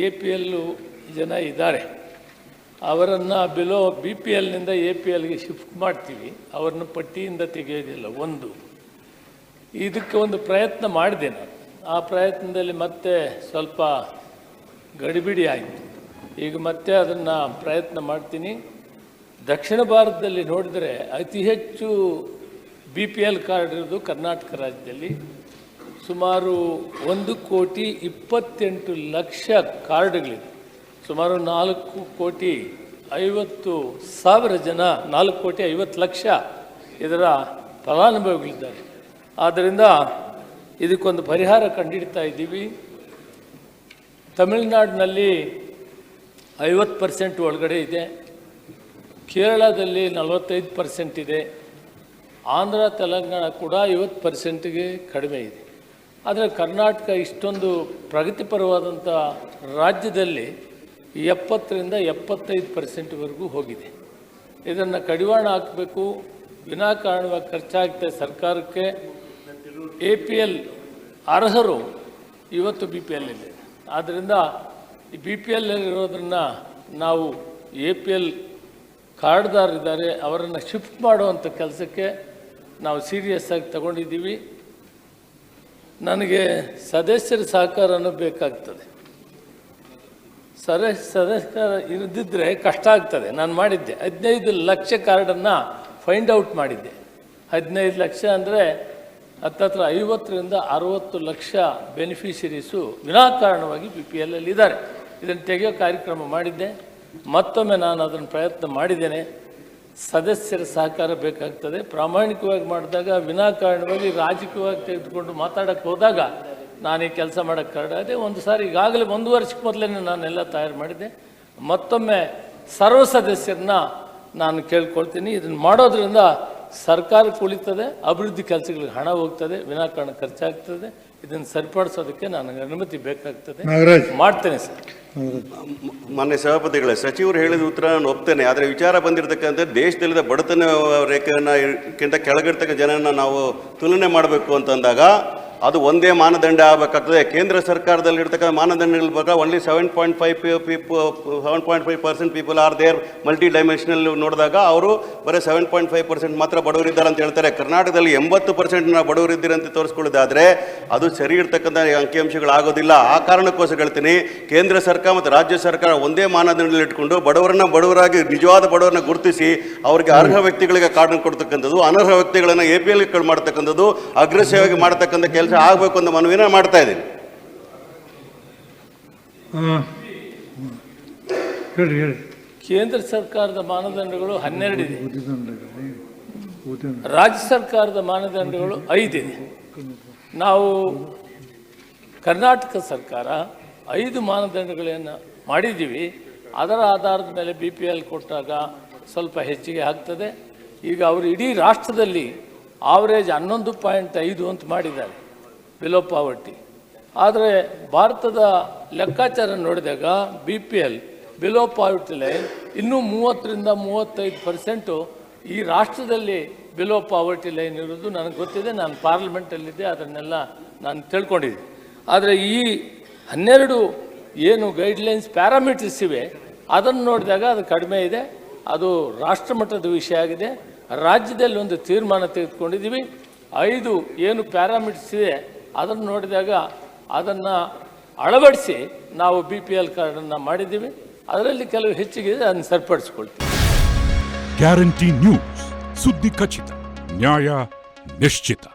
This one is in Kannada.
APL ಜನ ಇದ್ದಾರೆ, ಅವರನ್ನು ಬಿಲೋ BPLನಿಂದ APLಗೆ ಶಿಫ್ಟ್ ಮಾಡ್ತೀವಿ, ಅವ್ರನ್ನ ಪಟ್ಟಿಯಿಂದ ತೆಗೆಯೋದಿಲ್ಲ. ಇದಕ್ಕೆ ಒಂದು ಪ್ರಯತ್ನ ಮಾಡಿದೆ ನಾನು. ಆ ಪ್ರಯತ್ನದಲ್ಲಿ ಮತ್ತೆ ಸ್ವಲ್ಪ ಗಡಿಬಿಡಿ ಆಯಿತು. ಈಗ ಮತ್ತೆ ಅದನ್ನು ಪ್ರಯತ್ನ ಮಾಡ್ತೀನಿ. ದಕ್ಷಿಣ ಭಾರತದಲ್ಲಿ ನೋಡಿದರೆ ಅತಿ ಹೆಚ್ಚು BPL ಕಾರ್ಡ್ ಇರೋದು ಕರ್ನಾಟಕ ರಾಜ್ಯದಲ್ಲಿ. ಸುಮಾರು 1,28,00,000 ಕಾರ್ಡ್ಗಳಿದೆ. ಸುಮಾರು 4,50,000 ಜನ, 4,50,00,000 ಇದರ ಫಲಾನುಭವಿಗಳಿದ್ದಾರೆ. ಆದ್ದರಿಂದ ಇದಕ್ಕೊಂದು ಪರಿಹಾರ ಕಂಡುಹಿಡ್ತಾ ಇದ್ದೀವಿ. ತಮಿಳುನಾಡಿನಲ್ಲಿ 50% ಒಳಗಡೆ ಇದೆ, ಕೇರಳದಲ್ಲಿ 45% ಇದೆ, ಆಂಧ್ರ ತೆಲಂಗಾಣ ಕೂಡ 50%ಗೆ ಕಡಿಮೆ ಇದೆ. ಆದರೆ ಕರ್ನಾಟಕ ಇಷ್ಟೊಂದು ಪ್ರಗತಿಪರವಾದಂಥ ರಾಜ್ಯದಲ್ಲಿ 70ರಿಂದ 75%ವರೆಗೂ ಹೋಗಿದೆ. ಇದನ್ನು ಕಡಿವಾಣ ಹಾಕಬೇಕು. ವಿನಾಕಾರಣವಾಗಿ ಖರ್ಚಾಗ್ತದೆ ಸರ್ಕಾರಕ್ಕೆ. APL ಅರ್ಹರು ಇವತ್ತು BPL ಇದೆ. ಆದ್ದರಿಂದ ಈ BPL ಇರೋದ್ರನ್ನ ನಾವು APL ಕಾರ್ಡ್ದಾರಿದ್ದಾರೆ ಅವರನ್ನು ಶಿಫ್ಟ್ ಮಾಡುವಂಥ ಕೆಲಸಕ್ಕೆ ನಾವು ಸೀರಿಯಸ್ ಆಗಿ ತಗೊಂಡಿದ್ದೀವಿ. ನನಗೆ ಸದಸ್ಯರ ಸಹಕಾರನೂ ಬೇಕಾಗ್ತದೆ. ಸದಸ್ಯರ ಇರದಿದ್ದರೆ ಕಷ್ಟ ಆಗ್ತದೆ. ನಾನು ಮಾಡಿದ್ದೆ 15 ಲಕ್ಷ ಕಾರ್ಡನ್ನು ಫೈಂಡ್ ಔಟ್ ಮಾಡಿದ್ದೆ. 15 ಲಕ್ಷ ಅಂದರೆ ಹತ್ತತ್ರ 50ರಿಂದ 60 ಲಕ್ಷ ಬೆನಿಫಿಷರೀಸು ವಿನಾಕಾರಣವಾಗಿ BPLಲ್ಲಿ ಇದ್ದಾರೆ. ಇದನ್ನು ತೆಗೆಯೋ ಕಾರ್ಯಕ್ರಮ ಮಾಡಿದ್ದೆ. ಮತ್ತೊಮ್ಮೆ ನಾನು ಅದನ್ನು ಪ್ರಯತ್ನ ಮಾಡಿದ್ದೇನೆ. ಸದಸ್ಯರ ಸಹಕಾರ ಬೇಕಾಗ್ತದೆ. ಪ್ರಾಮಾಣಿಕವಾಗಿ ಮಾಡಿದಾಗ, ವಿನಾಕಾರಣವಾಗಿ ರಾಜಕೀಯವಾಗಿ ತೆಗೆದುಕೊಂಡು ಮಾತಾಡೋಕ್ಕೆ ಹೋದಾಗ ನಾನು ಈ ಕೆಲಸ ಮಾಡೋಕ್ಕೆ ಕಾರಣ ಒಂದು ಸಾರಿ ಈಗಾಗಲೇ 1 ವರ್ಷಕ್ಕೆ ಮೊದಲೇ ನಾನೆಲ್ಲ ತಯಾರು ಮಾಡಿದ್ದೆ. ಮತ್ತೊಮ್ಮೆ ಸರ್ವ ಸದಸ್ಯರನ್ನ ನಾನು ಕೇಳ್ಕೊಳ್ತೀನಿ. ಇದನ್ನು ಮಾಡೋದ್ರಿಂದ ಸರ್ಕಾರಕ್ಕೆ ಉಳಿತದೆ, ಅಭಿವೃದ್ಧಿ ಕೆಲಸಗಳಿಗೆ ಹಣ ಹೋಗ್ತದೆ, ವಿನಾಕಾರಣ ಖರ್ಚಾಗ್ತದೆ. ಇದನ್ನು ಸರಿಪಡಿಸೋದಕ್ಕೆ ನನಗೆ ಅನುಮತಿ ಬೇಕಾಗ್ತದೆ. ಮಾಡ್ತೇನೆ ಸರ್. ಮಾನ್ಯ ಸಭಾಪತಿಗಳೇ, ಸಚಿವರು ಹೇಳಿದ ಉತ್ತರ ನಾನು ಒಪ್ತೇನೆ. ಆದರೆ ವಿಚಾರ ಬಂದಿರತಕ್ಕಂಥ ದೇಶದಲ್ಲಿದ್ದ ಬಡತನ ರೇಖೆಯನ್ನಕ್ಕಿಂತ ಕೆಳಗಿರ್ತಕ್ಕ ಜನನ ನಾವು ತುಲನೆ ಮಾಡಬೇಕು ಅಂತಂದಾಗ ಅದು ಒಂದೇ ಮಾನದಂಡ ಆಗಬೇಕಾಗ್ತದೆ. ಕೇಂದ್ರ ಸರ್ಕಾರದಲ್ಲಿರ್ತಕ್ಕಂಥ ಮಾನದಂಡಗಳ ಬಗ್ಗೆ only 7.5% people are there multi dimensional ನೋಡಿದಾಗ ಅವರು ಬರೀ 7.5% ಮಾತ್ರ ಬಡವರಿದ್ದಾರೆ ಅಂತ ಹೇಳ್ತಾರೆ. ಕರ್ನಾಟಕದಲ್ಲಿ 80% ಬಡವರಿದ್ದೀರಿ ಅಂತ ತೋರಿಸ್ಕೊಳ್ಳೋದಾದರೆ ಅದು ಸರಿ ಇರ್ತಕ್ಕಂಥ ಅಂಕಿಅಂಶಗಳಾಗೋದಿಲ್ಲ. ಆ ಕಾರಣಕ್ಕೋಸ್ಕರ ಹೇಳ್ತೀನಿ, ಕೇಂದ್ರ ಸರ್ಕಾರ ಮತ್ತು ರಾಜ್ಯ ಸರ್ಕಾರ ಒಂದೇ ಮಾನದಂಡದಲ್ಲಿ ಇಟ್ಕೊಂಡು ಬಡವರಾಗಿ ನಿಜವಾದ ಬಡವರನ್ನ ಗುರುತಿಸಿ ಅವರಿಗೆ ಅರ್ಹ ವ್ಯಕ್ತಿಗಳಿಗೆ ಕಾರ್ಡ್ ಕೊಡ್ತಕ್ಕಂಥದ್ದು, ಅನರ್ಹ ವ್ಯಕ್ತಿಗಳನ್ನು APL ಮಾಡ್ತಕ್ಕಂಥದ್ದು, ಅಗ್ರೆಸಿವ್ ಮಾಡ್ತಕ್ಕಂಥ ಕೆಲಸ ಆಗಬೇಕು ಅಂತ ಮನವಿನ ಮಾಡ್ತಾ ಇದ್ದೀನಿ. ಕೇಂದ್ರ ಸರ್ಕಾರದ ಮಾನದಂಡಗಳು 12 ಇದೆ, ರಾಜ್ಯ ಸರ್ಕಾರದ ಮಾನದಂಡಗಳು 5 ಇದೆ. ನಾವು ಕರ್ನಾಟಕ ಸರ್ಕಾರ 5 ಮಾನದಂಡಗಳನ್ನು ಮಾಡಿದ್ದೀವಿ. ಅದರ ಆಧಾರದ ಮೇಲೆ BPL ಕೊಟ್ಟಾಗ ಸ್ವಲ್ಪ ಹೆಚ್ಚಿಗೆ ಆಗ್ತದೆ. ಈಗ ಅವರು ಇಡೀ ರಾಷ್ಟ್ರದಲ್ಲಿ ಆವರೇಜ್ 11.5 ಅಂತ ಮಾಡಿದ್ದಾರೆ ಬಿಲೋ ಪಾವರ್ಟಿ. ಆದರೆ ಭಾರತದ ಲೆಕ್ಕಾಚಾರ ನೋಡಿದಾಗ BPL ಬಿಲೋ ಪಾವರ್ಟಿ ಲೈನ್ ಇನ್ನೂ 30ರಿಂದ 35% ಈ ರಾಷ್ಟ್ರದಲ್ಲಿ ಬಿಲೋ ಪಾವರ್ಟಿ ಲೈನ್ ಇರೋದು ನನಗೆ ಗೊತ್ತಿದೆ. ನಾನು ಪಾರ್ಲಿಮೆಂಟಲ್ಲಿದ್ದೆ, ಅದನ್ನೆಲ್ಲ ನಾನು ತಿಳ್ಕೊಂಡಿದ್ದೆ. ಆದರೆ ಈ 12 ಏನು ಗೈಡ್ಲೈನ್ಸ್ ಪ್ಯಾರಾಮೀಟರ್ಸ್ ಇವೆ ಅದನ್ನು ನೋಡಿದಾಗ ಅದು ಕಡಿಮೆ ಇದೆ. ಅದು ರಾಷ್ಟ್ರಮಟ್ಟದ ವಿಷಯ ಆಗಿದೆ. ರಾಜ್ಯದಲ್ಲಿ ಒಂದು ತೀರ್ಮಾನ ತೆಗೆದುಕೊಂಡಿದ್ದೀವಿ. 5 ಏನು ಪ್ಯಾರಾಮೀಟರ್ಸ್ ಇದೆ ಅದನ್ನು ನೋಡಿದಾಗ ಅದನ್ನು ಅಳವಡಿಸಿ ನಾವು BPL ಕಾರ್ಡನ್ನು ಮಾಡಿದ್ದೀವಿ. ಅದರಲ್ಲಿ ಕೆಲವು ಹೆಚ್ಚಿಗೆ ಇದೆ, ಅದನ್ನು ಸರಿಪಡಿಸ್ಕೊಳ್ತೀವಿ. ಗ್ಯಾರಂಟಿ ನ್ಯೂಸ್, ಸುದ್ದಿ ಖಚಿತ, ನ್ಯಾಯ ನಿಶ್ಚಿತ.